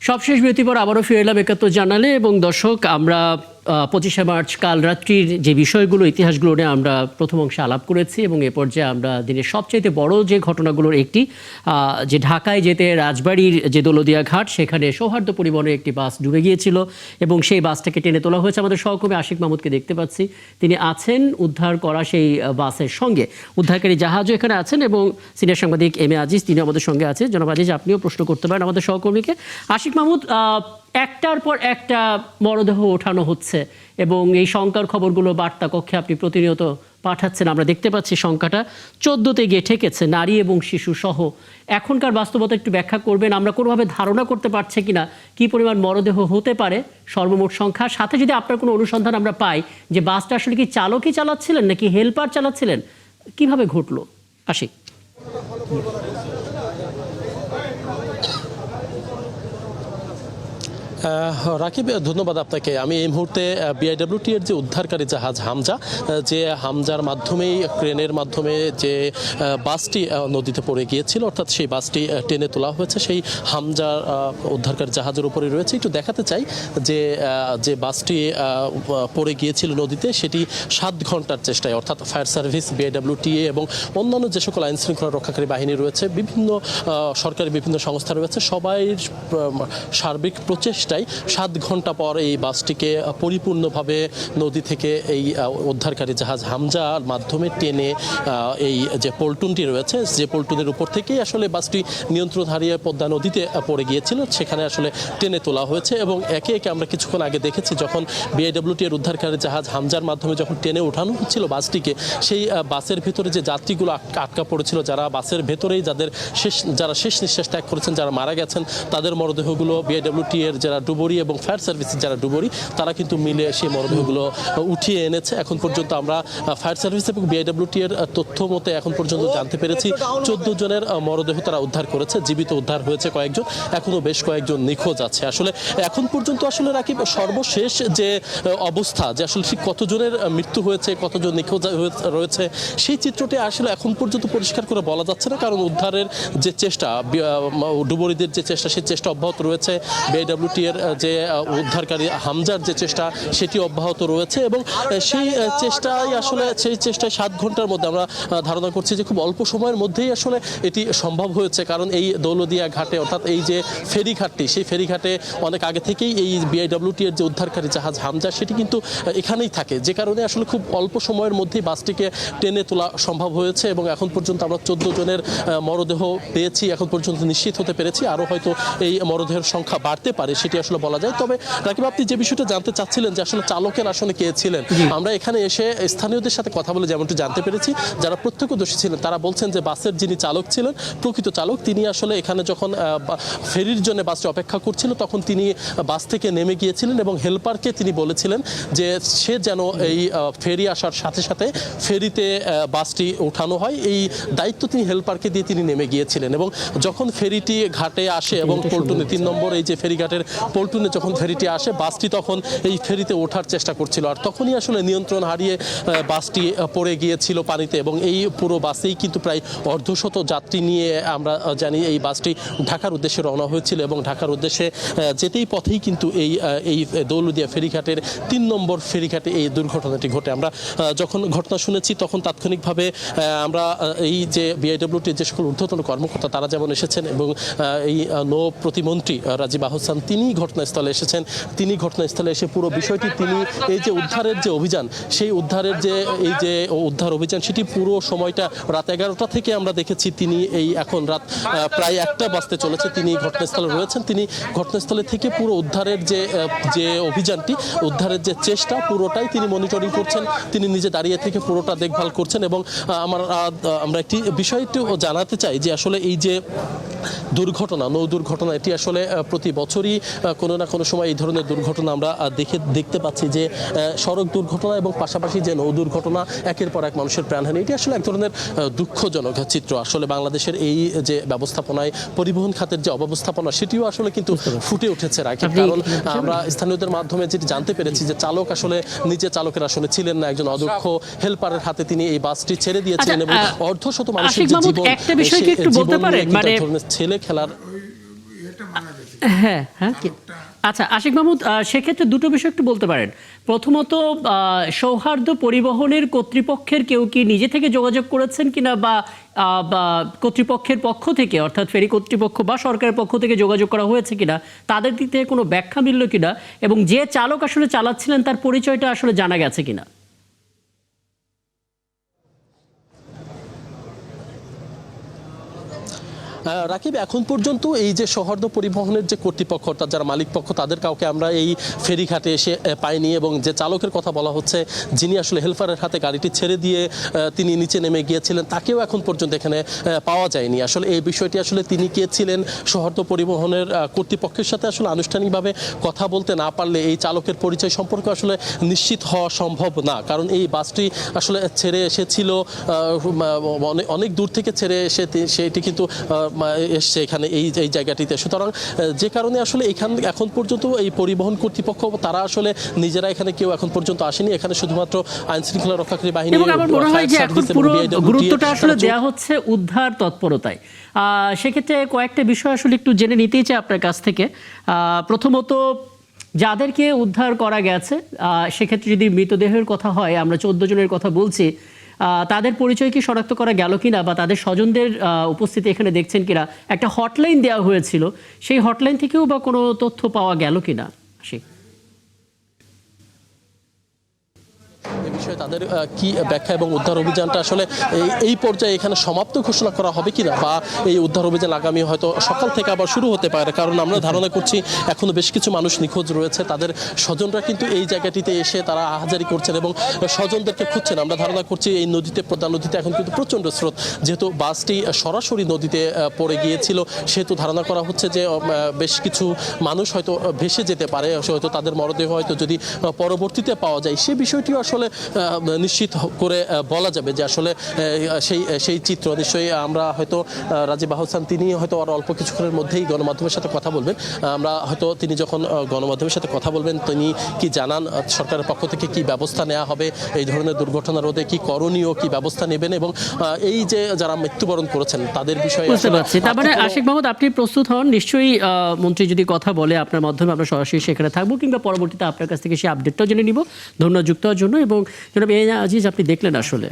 সবশেষ বিরতির পর আবারও ফিরে এলাম ৭১ জানালে। এবং দর্শক, আমরা ২৫শে মার্চ কাল রাত্রির যে বিষয়গুলো, ইতিহাসগুলো নিয়ে আমরা প্রথম অংশে আলাপ করেছি এবং এ পর্যায়ে আমরা দিনের সবচেয়ে বড় যে ঘটনাগুলোর একটি, যে ঢাকায় যেতে রাজবাড়ির যে দৌলদিয়া ঘাট, সেখানে সৌহার্দ্য পরিবহনের একটি বাস ডুবে গিয়েছিল এবং সেই বাসটাকে টেনে তোলা হয়েছে। আমাদের সহকর্মী আশিক মাহমুদকে দেখতে পাচ্ছি, তিনি আছেন উদ্ধার করা সেই বাসের সঙ্গে। উদ্ধারকারী জাহাজও এখানে আছেন এবং সিনিয়র সাংবাদিক এম এ আজিজ, তিনি আমাদের সঙ্গে আছেন। জনাব আজিজ, আপনিও প্রশ্ন করতে পারেন আমাদের সহকর্মীকে। আশিক মাহমুদ, একটার পর একটা মরদেহ ওঠানো হচ্ছে এবং এই সংখ্যার খবরগুলো বার্তা কক্ষে আপনি প্রতিনিয়ত পাঠাচ্ছেন। আমরা দেখতে পাচ্ছি সংখ্যাটা 14তে গিয়ে ঠেকেছে, নারী এবং শিশু সহ। এখনকার বাস্তবতা একটু ব্যাখ্যা করবেন? আমরা কোনোভাবে ধারণা করতে পারছি কিনা কি পরিমাণ মরদেহ হতে পারে সর্বমোট সংখ্যা? সাথে যদি আপনার কোনো অনুসন্ধান আমরা পাই যে বাসটা আসলে কি চালকই চালাচ্ছিলেন নাকি হেল্পার চালাচ্ছিলেন, কিভাবে ঘটলো? আশিক। রাকিব, ধন্যবাদ আপনাকে। আমি এই মুহূর্তে বিআইডব্লিউটি এর যে উদ্ধারকারী জাহাজ হামজা, যে হামজার মাধ্যমেই, ক্রেনের মাধ্যমে যে বাসটি নদীতে পড়ে গিয়েছিল, অর্থাৎ সেই বাসটি টেনে তোলা হয়েছে, সেই হামজার উদ্ধারকারী জাহাজের উপরে রয়েছে। একটু দেখাতে চাই যে যে বাসটি পড়ে গিয়েছিল নদীতে, সেটি ৭ ঘন্টার চেষ্টায়, অর্থাৎ ফায়ার সার্ভিস, বিআইডব্লিউটিএ এবং অন্যান্য যে সকল আইন শৃঙ্খলা রক্ষাকারী বাহিনী রয়েছে, বিভিন্ন সরকারি বিভিন্ন সংস্থা রয়েছে, সবাই সার্বিক প্রচেষ্টায় ৭ ঘন্টা পর এই বাসটিকে পরিপূর্ণভাবে নদী থেকে এই উদ্ধারকারী জাহাজ হামজার মাধ্যমে টেনে এই যে পল্টনটি রয়েছে, যে পল্টনের উপর থেকেই আসলে বাসটি নিয়ন্ত্রণ হারিয়ে পদ্মা নদীতে পড়ে গিয়েছিল, সেখানে আসলে টেনে তোলা হয়েছে। এবং একে একে আমরা কিছুক্ষণ আগে দেখেছি, যখন বিআইডব্লিউটি এর উদ্ধারকারী জাহাজ হামজার মাধ্যমে যখন টেনে ওঠানো হচ্ছিল বাসটিকে, সেই বাসের ভেতরে যে যাত্রীগুলো আটকা পড়েছিল, যারা বাসের ভেতরেই যারা শেষ নিঃশ্বাস ত্যাগ করেছেন, যারা মারা গেছেন, তাদের মরদেহগুলো বিআইডব্লিউটি এর যারা ডুবুরি এবং ফায়ার সার্ভিসের যারা ডুবুরি, তারা কিন্তু মিলে সেই মরদেহগুলো উঠিয়ে এনেছে। এখন পর্যন্ত আমরা ফায়ার সার্ভিস এবং বিআইডব্লিউটি এর তথ্য মতে এখন পর্যন্ত জানতে পেরেছি 14 জনের মরদেহ তারা উদ্ধার করেছে। জীবিত উদ্ধার হয়েছে কয়েকজন, এখনো বেশ কয়েকজন নিখোঁজ আছে। আসলে এখন পর্যন্ত আসলে রাকিব, সর্বশেষ যে অবস্থা, যে আসলে ঠিক কতজনের মৃত্যু হয়েছে, কতজন নিখোঁজ রয়েছে, সেই চিত্রটি আসলে এখন পর্যন্ত পরিষ্কার করে বলা যাচ্ছে না। কারণ উদ্ধারের যে চেষ্টা, ডুবুরিদের যে চেষ্টা, সেই চেষ্টা অব্যাহত রয়েছে। বিআইডব্লিউটি এর যে উদ্ধারকারী হামজার যে চেষ্টা, সেটি অব্যাহত রয়েছে এবং সেই চেষ্টায় ৭ ঘন্টার মধ্যে আমরা ধারণা করছি যে খুব অল্প সময়ের মধ্যেই আসলে এটি সম্ভব হয়েছে। কারণ এই দৌলদিয়া ঘাটে, অর্থাৎ এই যে ফেরিঘাটটি, সেই ফেরিঘাটে অনেক আগে থেকেই এই বিআইডব্লিউটি এর যে উদ্ধারকারী জাহাজ হামজা, সেটি কিন্তু এখানেই থাকে, যে কারণে আসলে খুব অল্প সময়ের মধ্যেই বাসটিকে টেনে তোলা সম্ভব হয়েছে। এবং এখন পর্যন্ত আমরা 14 জনের মরদেহ পেয়েছি, এখন পর্যন্ত নিশ্চিত হতে পেরেছি। আরও হয়তো এই মরদেহের সংখ্যা বাড়তে পারে, সেটি আসলে বলা যায়। তবে রাকিব, আপনি যে বিষয়টা জানতে চাচ্ছিলেন যে আসলে চালকের আসলে কে ছিলেন, আমরা এখানে এসে স্থানীয়দের সাথে কথা বলে যেমনটি জানতে পেরেছি, যারা প্রত্যক্ষদর্শী ছিলেন, তারা বলছেন যে বাসের যিনি চালক ছিলেন, প্রকৃত চালক, তিনি আসলে এখানে যখন ফেরির জন্য বাসটি অপেক্ষা করছিল, তখন তিনি বাস থেকে নেমে গিয়েছিলেন এবং হেল্পারকে তিনি বলেছিলেন যে সে যেন এই ফেরি আসার সাথে সাথে ফেরিতে বাসটি ওঠানো হয়, এই দায়িত্ব তিনি হেল্পারকে দিয়ে তিনি নেমে গিয়েছিলেন। এবং যখন ফেরিটি ঘাটে আসে এবং পল্টনে ৩ নম্বর এই যে ফেরিঘাটের পল্টনে যখন ফেরিটি আসে, বাসটি তখন এই ফেরিতে ওঠার চেষ্টা করছিল, আর তখনই আসলে নিয়ন্ত্রণ হারিয়ে বাসটি পড়ে গিয়েছিল পানিতে। এবং এই পুরো বাসেই কিন্তু প্রায় অর্ধশত যাত্রী নিয়ে আমরা জানি এই বাসটি ঢাকার উদ্দেশ্যে রওনা হয়েছিল এবং ঢাকার উদ্দেশ্যে যেতেই পথেই কিন্তু এই দৌলদিয়া ফেরিঘাটের ৩ নম্বর ফেরিঘাটে এই দুর্ঘটনাটি ঘটে। আমরা যখন ঘটনা শুনেছি, তখন তাৎক্ষণিকভাবে আমরা এই যে বিআইডব্লিউটির যে সকল ঊর্ধ্বতন কর্মকর্তা, তারা যেমন এসেছেন এবং এই নৌ প্রতিমন্ত্রী রাজীব আহসান, তিনি ঘটনাস্থলে এসেছেন। তিনি ঘটনাস্থলে এসে পুরো বিষয়টি, তিনি এই যে উদ্ধারের যে অভিযান, সেই উদ্ধারের যে এই যে উদ্ধার অভিযান, সেটি পুরো সময়টা রাত 11টা থেকে আমরা দেখেছি। তিনি এই এখন রাত প্রায় 1টা বাজতে চলেছে, তিনি ঘটনাস্থলে রয়েছেন। তিনি ঘটনাস্থলে থেকে পুরো উদ্ধারের যে অভিযানটি, উদ্ধারের যে চেষ্টা, পুরোটাই তিনি মনিটরিং করছেন। তিনি নিজে দাঁড়িয়ে থেকে পুরোটা দেখভাল করছেন। এবং আমরা একটি বিষয় একটু জানাতে চাই যে আসলে এই যে দুর্ঘটনা, নৌ দুর্ঘটনা, এটি আসলে প্রতি বছরই কোনো না কোনো সময় এই ধরনের দুর্ঘটনা আমরা দেখতে পাচ্ছি, যে সড়ক দুর্ঘটনা এবং পাশাপাশি যে নৌ দুর্ঘটনা, একের পর এক মানুষের প্রাণহানি, এটি আসলে এক ধরনের দুঃখজনক চিত্র। আসলে বাংলাদেশের এই যে ব্যবস্থাপনায়, পরিবহন খাতের যে অব্যবস্থাপনা, সেটিও আসলে কিন্তু ফুটে উঠেছে রাকিব। কারণ আমরা স্থানীয়দের মাধ্যমে যেটি জানতে পেরেছি যে চালক আসলে নিজে চালকের আসলে ছিলেন না, একজন অদক্ষ হেল্পারের হাতে তিনি এই বাসটি ছেড়ে দিয়েছিলেন এবং অর্ধশত মানুষের জীবন, একটা বিষয় কি একটু বলতে পারেন, মানে ছেলে খেলার হ্যাঁ হ্যাঁ আচ্ছা আশিক মাহমুদ, সেক্ষেত্রে দুটো বিষয় একটু বলতে পারেন। প্রথমত, সৌহার্দ্য পরিবহনের কর্তৃপক্ষের কেউ কি নিজে থেকে যোগাযোগ করেছেন কিনা, বা কর্তৃপক্ষের পক্ষ থেকে অর্থাৎ ফেরি কর্তৃপক্ষ বা সরকারের পক্ষ থেকে যোগাযোগ করা হয়েছে কিনা, তাদের দিক থেকে কোনো ব্যাখ্যা মিলল কিনা, এবং যে চালক আসলে চালাচ্ছিলেন তার পরিচয়টা আসলে জানা গেছে কিনা? রাকিব, এখন পর্যন্ত এই যে সৌহার্দ্য পরিবহনের যে কর্তৃপক্ষ অর্থাৎ যারা মালিক পক্ষ তাদের কাউকে আমরা এই ফেরিঘাটে এসে পাইনি, এবং যে চালকের কথা বলা হচ্ছে যিনি আসলে হেলপারের হাতে গাড়িটি ছেড়ে দিয়ে তিনি নিচে নেমে গিয়েছিলেন তাকেও এখন পর্যন্ত এখানে পাওয়া যায়নি। আসলে এই বিষয়টি আসলে তিনি কে ছিলেন সৌহার্দ্য পরিবহনের কর্তৃপক্ষের সাথে আসলে আনুষ্ঠানিকভাবে কথা বলতে না পারলে এই চালকের পরিচয় সম্পর্কে আসলে নিশ্চিত হওয়া সম্ভব না, কারণ এই বাসটি আসলে ছেড়ে এসেছিল অনেক দূর থেকে ছেড়ে এসে সেটি কিন্তু এসছে এখানে এই জায়গাটিতে। সুতরাং যে কারণে আসলে এখন পর্যন্ত এই পরিবহন কর্তৃপক্ষ তারা আসলে নিজেরা এখানে কেউ এখন পর্যন্ত আসেনি। এখানে শুধুমাত্র আইন শৃঙ্খলা রক্ষাকারী বাহিনী, এবং আমার মনে হয় যে এখন পুরো গুরুত্বটা আসলে দেয়া হচ্ছে উদ্ধার তৎপরতায়। সেক্ষেত্রে কয়েকটা বিষয় আসলে একটু জেনে নিতেই চাই আপনার কাছ থেকে। প্রথমত, যাদেরকে উদ্ধার করা গেছে সেক্ষেত্রে যদি মৃতদেহের কথা হয়, আমরা 14 জনের কথা বলছি, তাদের পরিচয় কি শনাক্ত করা গেল কিনা, বা তাদের স্বজনদের উপস্থিতি এখানে দেখছেন কিনা? একটা হটলাইন দেওয়া হয়েছিল, সেই হটলাইন থেকেও বা কোনো তথ্য পাওয়া গেল কিনা? এ বিষয়ে তাদের কি ব্যাখ্যা এবং উদ্ধার অভিযানটা আসলে এই পর্যায়ে এখানে সমাপ্ত ঘোষণা করা হবে কিনা, বা এই উদ্ধার অভিযান আগামী হয়তো সকাল থেকে আবার শুরু হতে পারে, কারণ আমরা ধারণা করছি এখনো বেশ কিছু মানুষ নিখোঁজ রয়েছে। তাদের স্বজনরা কিন্তু এই জায়গাটিতে এসে তারা আহাজারি করছেন এবং স্বজনদেরকে খুঁজছেন। আমরা ধারণা করছি এই নদীতে, পদ্মা নদীতে এখন কিন্তু প্রচণ্ড স্রোত, যেহেতু বাসটি সরাসরি নদীতে পড়ে গিয়েছিল সেহেতু ধারণা করা হচ্ছে যে বেশ কিছু মানুষ হয়তো ভেসে যেতে পারে, হয়তো তাদের মরদেহ হয়তো যদি পরবর্তীতে পাওয়া যায় সে বিষয়টিও আসলে নিশ্চিত করে বলা যাবে যে আসলে সেই চিত্র নিশ্চয়ই আমরা হয়তো রাজীব আহসান তিনি হয়তো আর অল্প কিছুক্ষণের মধ্যেই গণমাধ্যমের সাথে কথা বলবেন। আমরা হয়তো তিনি যখন গণমাধ্যমের সাথে কথা বলবেন তিনি কি জানান সরকারের পক্ষ থেকে কি ব্যবস্থা নেওয়া হবে, এই ধরনের দুর্ঘটনা রোধে কি করণীয়, কি ব্যবস্থা নেবেন, এবং এই যে যারা মৃত্যুবরণ করেছেন তাদের বিষয়ে। বুঝতে পারছি। তার মানে আশিক মাহমুদ, আপনি প্রস্তুত হন নিশ্চয়ই, মন্ত্রী যদি কথা বলে আপনার মাধ্যমে আমরা সরাসরি সেখানে থাকবো, কিংবা পরবর্তীতে আপনার কাছ থেকে সেই আপডেটটাও জেনে নিব। ধন্যবাদ যুক্ত হওয়ার জন্য। এবং জনাব আজিজ, আপনি দেখলেন আসলে